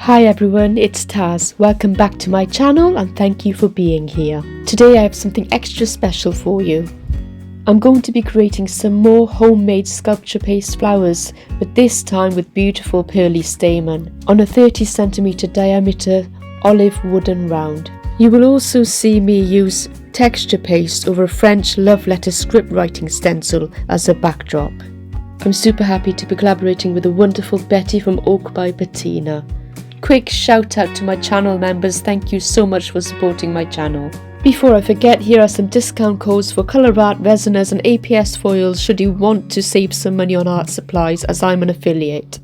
Hi everyone, it's Taz. Welcome back to my channel and thank you for being here. Today I have something extra special for you. I'm going to be creating some more homemade sculpture paste flowers, but this time with beautiful pearly stamen on a 30cm diameter olive wooden round. You will also see me use texture paste over a French love letter script writing stencil as a backdrop. I'm super happy to be collaborating with the wonderful Betty from Oak by Bettina. Quick shout out to my channel members, thank you so much for supporting my channel. Before I forget, here are some discount codes for ColourArte resiners and APS foils should you want to save some money on art supplies, as I'm an affiliate.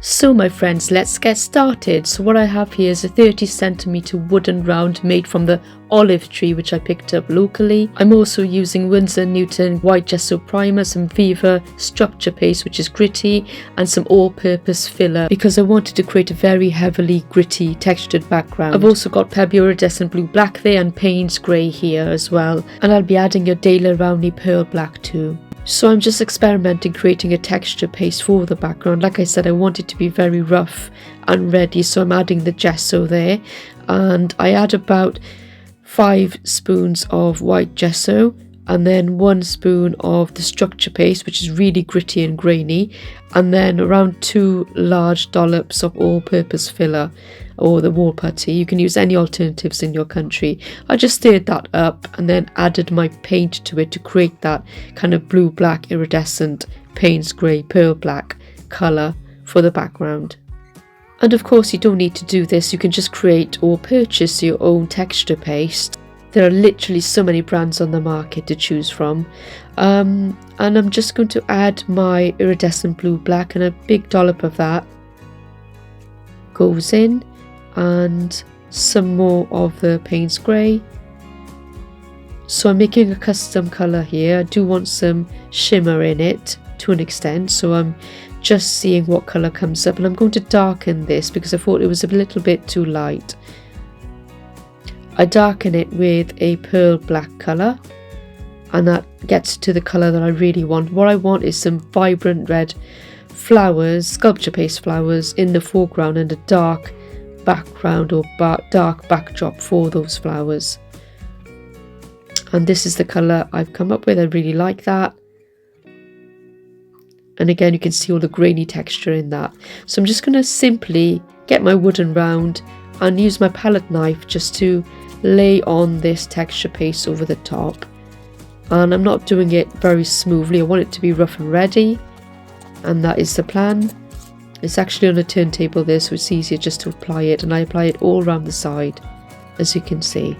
So my friends, let's get started. So what I have here is a 30cm wooden round made from the olive tree which I picked up locally. I'm also using Winsor & Newton white gesso primer, some Viva structure paste which is gritty, and some all-purpose filler because I wanted to create a very heavily gritty textured background. I've also got Pebeo iridescent blue black there and Payne's grey here as well, and I'll be adding a Daler Rowney pearl black too. So I'm just experimenting creating a texture paste for the background. Like I said, I want it to be very rough and ready, so I'm adding the gesso there, and I add about 5 spoons of white gesso and then 1 spoon of the structure paste which is really gritty and grainy, and then around 2 large dollops of all-purpose filler or the wall putty. You can use any alternatives in your country. I just stirred that up and then added my paint to it to create that kind of blue black iridescent Payne's grey pearl black colour for the background. And of course you don't need to do this, you can just create or purchase your own texture paste. There are literally so many brands on the market to choose from. And I'm just going to add my iridescent blue black, and a big dollop of that goes in, and some more of the Payne's grey. So I'm making a custom colour here. I do want some shimmer in it to an extent, so I'm just seeing what colour comes up, and I'm going to darken this because I thought it was a little bit too light. I darken it with a pearl black colour, and that gets to the colour that I really want. What I want is some vibrant red flowers, sculpture paste flowers in the foreground, and a dark background or dark backdrop for those flowers. And this is the colour I've come up with. I really like that. And again, you can see all the grainy texture in that. So I'm just going to simply get my wooden round and use my palette knife just to lay on this texture paste over the top. And I'm not doing it very smoothly. I want it to be rough and ready. And that is the plan. It's actually on a turntable there, so it's easier just to apply it. And I apply it all around the side, as you can see.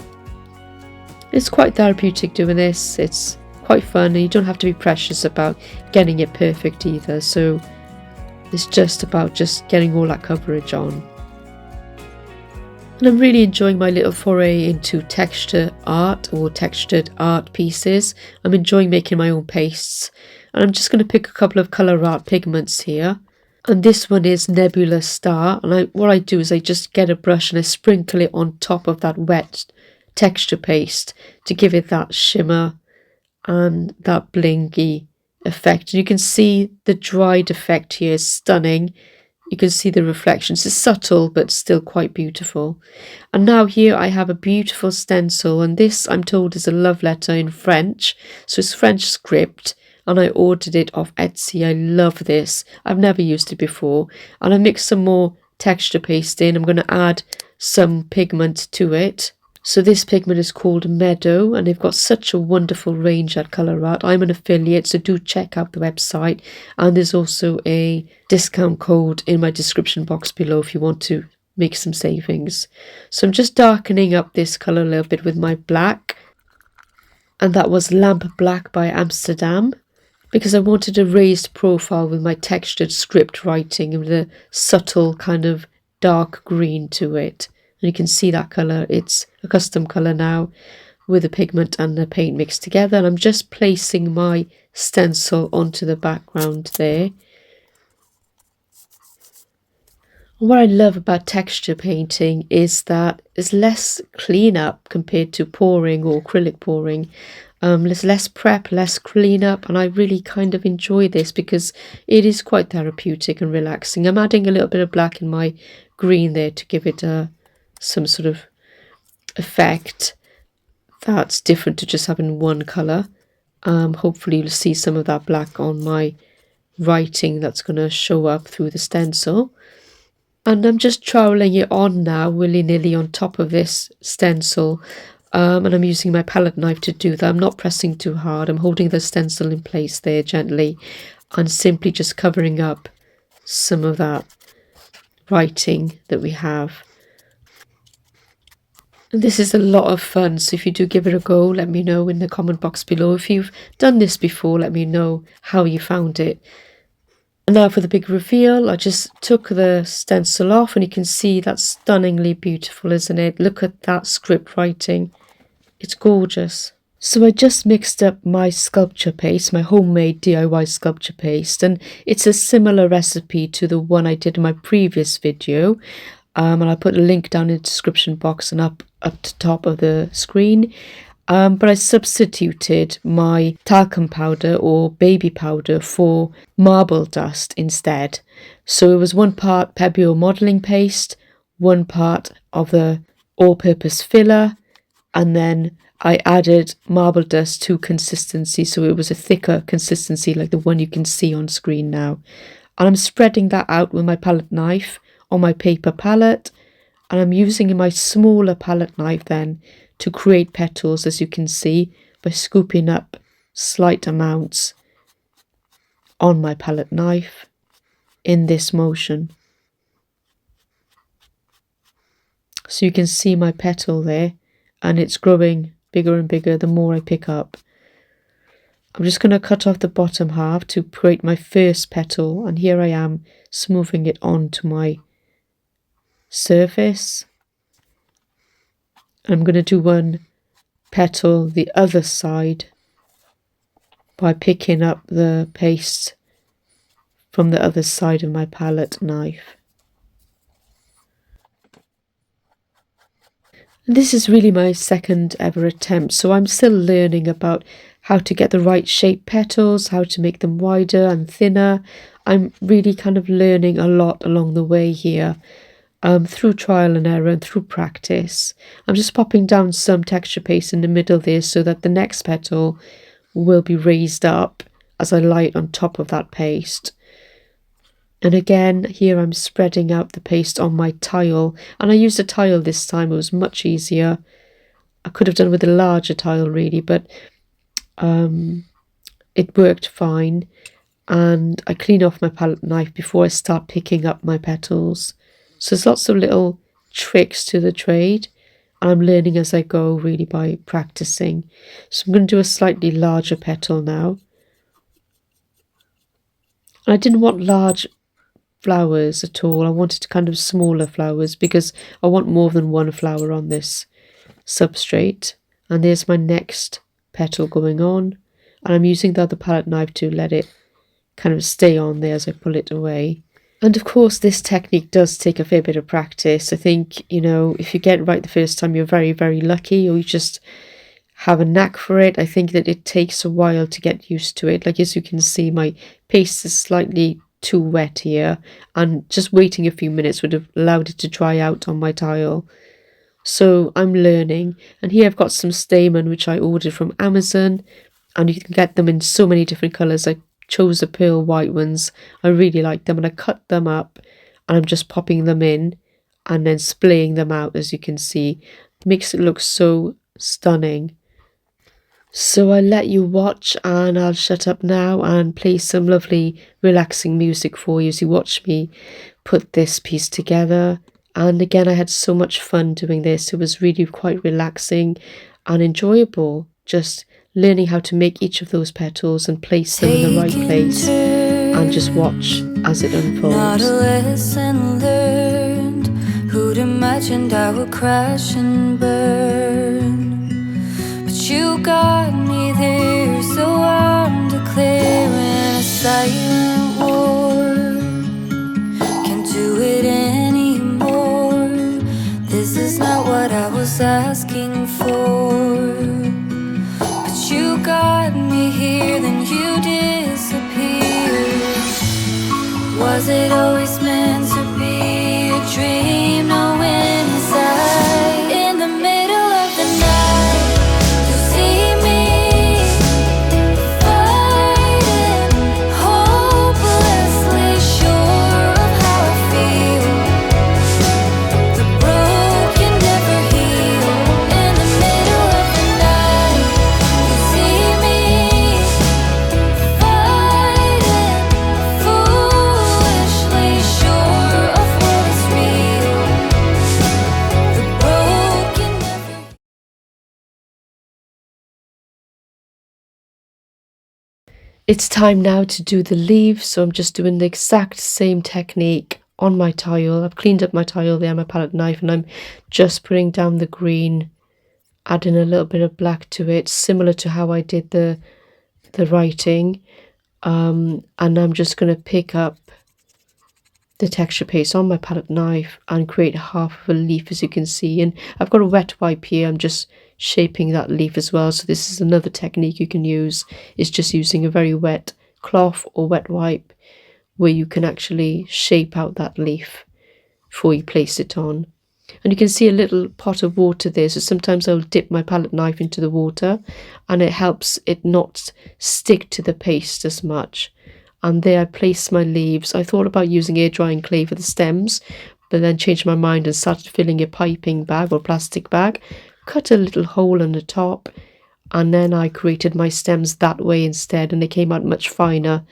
It's quite therapeutic doing this. It's quite fun, and you don't have to be precious about getting it perfect either, so it's just about getting all that coverage on. And I'm really enjoying my little foray into texture art or textured art pieces. I'm enjoying making my own pastes, and I'm just going to pick a couple of ColourArte pigments here, and this one is Nebula Star. And what I do is I just get a brush and I sprinkle it on top of that wet texture paste to give it that shimmer and that blingy effect. And you can see the dried effect here is stunning. You can see the reflections. It's subtle but still quite beautiful. And now here I have a beautiful stencil, and this I'm told is a love letter in French, so it's French script, and I ordered it off Etsy. I love this. I've never used it before, and I mixed some more texture paste in. I'm going to add some pigment to it. So this pigment is called Meadow, and they've got such a wonderful range at ColourArte. I'm an affiliate, so do check out the website, and there's also a discount code in my description box below if you want to make some savings. So I'm just darkening up this colour a little bit with my black, and that was Lamp Black by Amsterdam, because I wanted a raised profile with my textured script writing and with a subtle kind of dark green to it. And you can see that colour, it's a custom colour now with the pigment and the paint mixed together. And I'm just placing my stencil onto the background there. And what I love about texture painting is that it's less cleanup compared to pouring or acrylic pouring. There's less prep, less cleanup, and I really kind of enjoy this because it is quite therapeutic and relaxing. I'm adding a little bit of black in my green there to give it some sort of effect that's different to just having one colour. Hopefully you'll see some of that black on my writing that's going to show up through the stencil. And I'm just troweling it on now, willy-nilly on top of this stencil. And I'm using my palette knife to do that. I'm not pressing too hard. I'm holding the stencil in place there gently and simply just covering up some of that writing that we have. And this is a lot of fun, so if you do give it a go, let me know in the comment box below. If you've done this before, let me know how you found it. And now for the big reveal, I just took the stencil off and you can see that's stunningly beautiful, isn't it? Look at that script writing. It's gorgeous. So I just mixed up my sculpture paste, my homemade DIY sculpture paste, and it's a similar recipe to the one I did in my previous video. And I'll put a link down in the description box and up to top of the screen. But I substituted my talcum powder or baby powder for marble dust instead. So it was 1 part Pebeo modelling paste, 1 part of the all-purpose filler, and then I added marble dust to consistency, so it was a thicker consistency like the one you can see on screen now. And I'm spreading that out with my palette knife on my paper palette, and I'm using my smaller palette knife then to create petals, as you can see, by scooping up slight amounts on my palette knife in this motion. So you can see my petal there, and it's growing bigger and bigger the more I pick up. I'm just going to cut off the bottom half to create my first petal, and here I am smoothing it onto my surface. I'm going to do 1 petal the other side by picking up the paste from the other side of my palette knife. And this is really my second ever attempt, so I'm still learning about how to get the right shape petals, how to make them wider and thinner. I'm really kind of learning a lot along the way here. Through trial and error and through practice. I'm just popping down some texture paste in the middle there so that the next petal will be raised up as I lie it on top of that paste. And again, here I'm spreading out the paste on my tile, and I used a tile this time. It was much easier. I could have done with a larger tile really, but it worked fine. And I clean off my palette knife before I start picking up my petals. So there's lots of little tricks to the trade, and I'm learning as I go really by practicing. So I'm going to do a slightly larger petal now. And I didn't want large flowers at all. I wanted kind of smaller flowers because I want more than 1 flower on this substrate. And there's my next petal going on, and I'm using the other palette knife to let it kind of stay on there as I pull it away. And of course this technique does take a fair bit of practice. I think, you know, if you get it right the first time, you're very, very lucky, or you just have a knack for it. I think that it takes a while to get used to it. Like, as you can see, my paste is slightly too wet here, and just waiting a few minutes would have allowed it to dry out on my tile. So I'm learning. And here I've got some stamen which I ordered from Amazon, and you can get them in so many different colours. I chose the pearl white ones. I really like them, and I cut them up and I'm just popping them in and then splaying them out. As you can see, it makes it look so stunning. So I'll let you watch, and I'll shut up now and play some lovely relaxing music for you as you watch me put this piece together. And again, I had so much fun doing this. It was really quite relaxing and enjoyable, just learning how to make each of those petals and place them in the right place, and just watch as it unfolds. Not a lesson learned. Who'd imagined I would crash and burn? But you got me there, so I'm declaring a silent war. Can't do it anymore. This is not what I was asking for. You it always meant to be a dream? Knowing inside, in the middle of the night, you see me fighting, hopelessly sure of how I feel. The broken never heal. In the middle of the night, you see me fighting, foolishly sure of what is real. The broken never. It's time now to do the leaves, so I'm just doing the exact same technique on my tile. I've cleaned up my tile there, my palette knife, and I'm just putting down the green, adding a little bit of black to it, similar to how I did the writing. And I'm just going to pick up the texture paste on my palette knife and create half of a leaf, as you can see. And I've got a wet wipe here. I'm just shaping that leaf as well. So this is another technique you can use. It's just using a very wet cloth or wet wipe where you can actually shape out that leaf before you place it on. And you can see a little pot of water there, so sometimes I'll dip my palette knife into the water and it helps it not stick to the paste as much. And there I place my leaves. I thought about using air drying clay for the stems, but then changed my mind and started filling a piping bag or plastic bag, cut a little hole in the top, and then I created my stems that way instead, and they came out much finer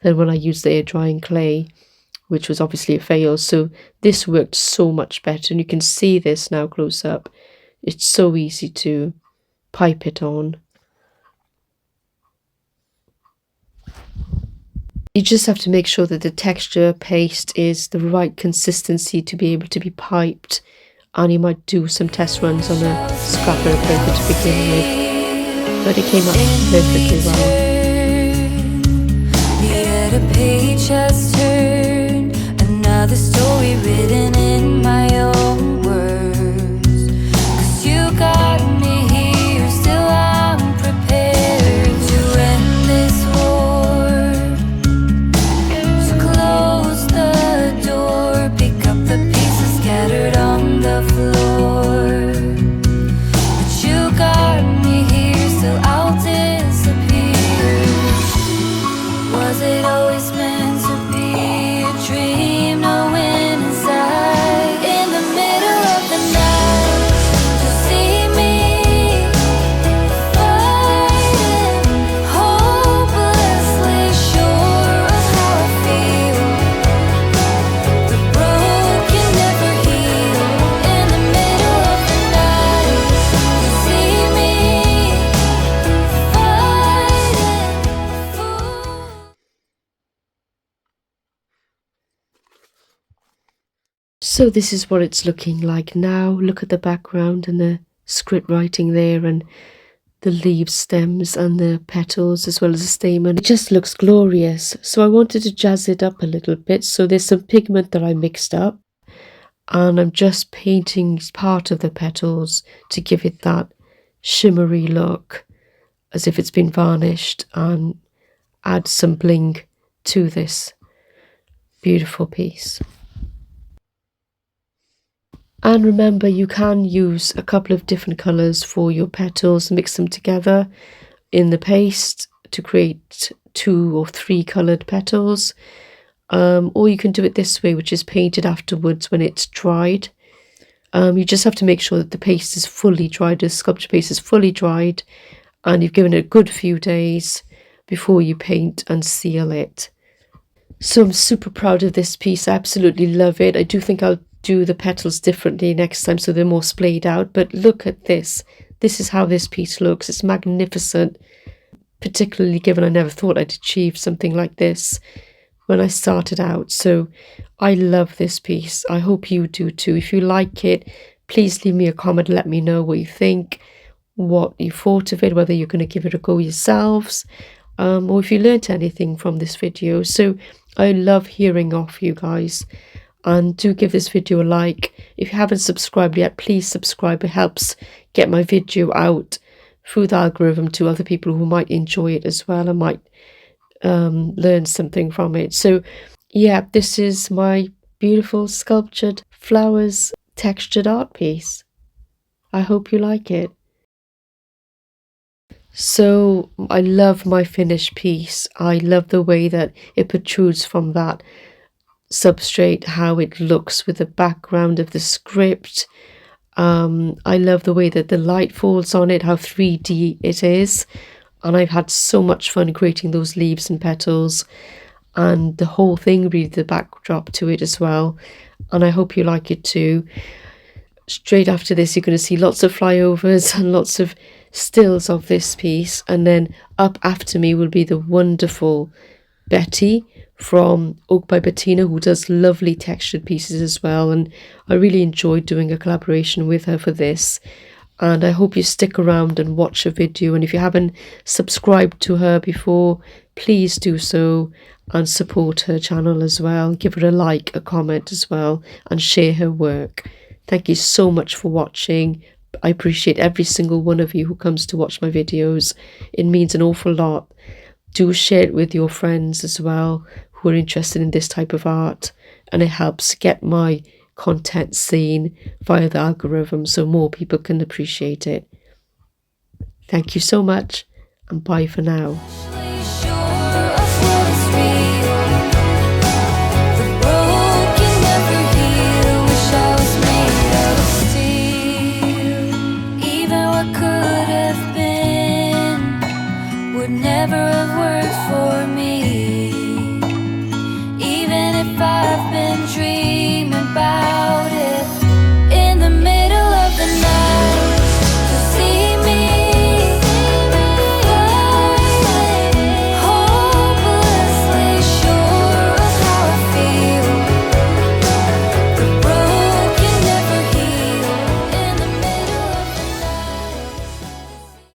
than when I used the air drying clay, which was obviously a fail. So this worked so much better, and you can see this now close up. It's so easy to pipe it on. You just have to make sure that the texture paste is the right consistency to be able to be piped, and you might do some test runs on a scrapper of paper to begin with, but it came out perfectly well. Yet a page has turned, another story written in my own words. 'Cause you got me here, still I'm prepared to end this war, to close the door, pick up the pieces scattered on the floor. But you got me here, still I'll disappear. Was it always meant to be a dream? Knowing inside, in the middle of the night, you see me fighting, hopelessly sure of how I feel. The broken never heal. In the middle of the night, you see me fighting, fool. So this is what it's looking like now. Look at the background and the script writing there, and the leaves, stems, and the petals, as well as the stamen. It just looks glorious. So I wanted to jazz it up a little bit. So there's some pigment that I mixed up, and I'm just painting part of the petals to give it that shimmery look, as if it's been varnished, and add some bling to this beautiful piece. And remember, you can use a couple of different colours for your petals, mix them together in the paste to create 2 or 3 coloured petals. Or you can do it this way, which is painted afterwards when it's dried. You just have to make sure that the paste is fully dried, the sculpture paste is fully dried, and you've given it a good few days before you paint and seal it. So I'm super proud of this piece. I absolutely love it. I do think I'll do the petals differently next time so they're more splayed out, but look at this. This is how this piece looks. It's magnificent, particularly given I never thought I'd achieve something like this when I started out. So I love this piece. I hope you do too. If you like it, please leave me a comment, let me know what you think, what you thought of it, whether you're going to give it a go yourselves, or if you learnt anything from this video. So I love hearing off you guys. And do give this video a like. If you haven't subscribed yet, please subscribe. It helps get my video out through the algorithm to other people who might enjoy it as well and might learn something from it. So yeah, this is my beautiful sculptured flowers textured art piece. I hope you like it. So I love my finished piece. I love the way that it protrudes from that substrate, how it looks with the background of the script. I love the way that the light falls on it, how 3D it is. And I've had so much fun creating those leaves and petals and the whole thing, really, the backdrop to it as well. And I hope you like it too. Straight after this, you're going to see lots of flyovers and lots of stills of this piece. And then up after me will be the wonderful Betty from Oak by Bettina, who does lovely textured pieces as well. And I really enjoyed doing a collaboration with her for this. And I hope you stick around and watch a video. And if you haven't subscribed to her before, please do so and support her channel as well. Give her a like, a comment as well, and share her work. Thank you so much for watching. I appreciate every single one of you who comes to watch my videos. It means an awful lot. Do share it with your friends as well who are interested in this type of art, and it helps get my content seen via the algorithm so more people can appreciate it. Thank you so much, and bye for now.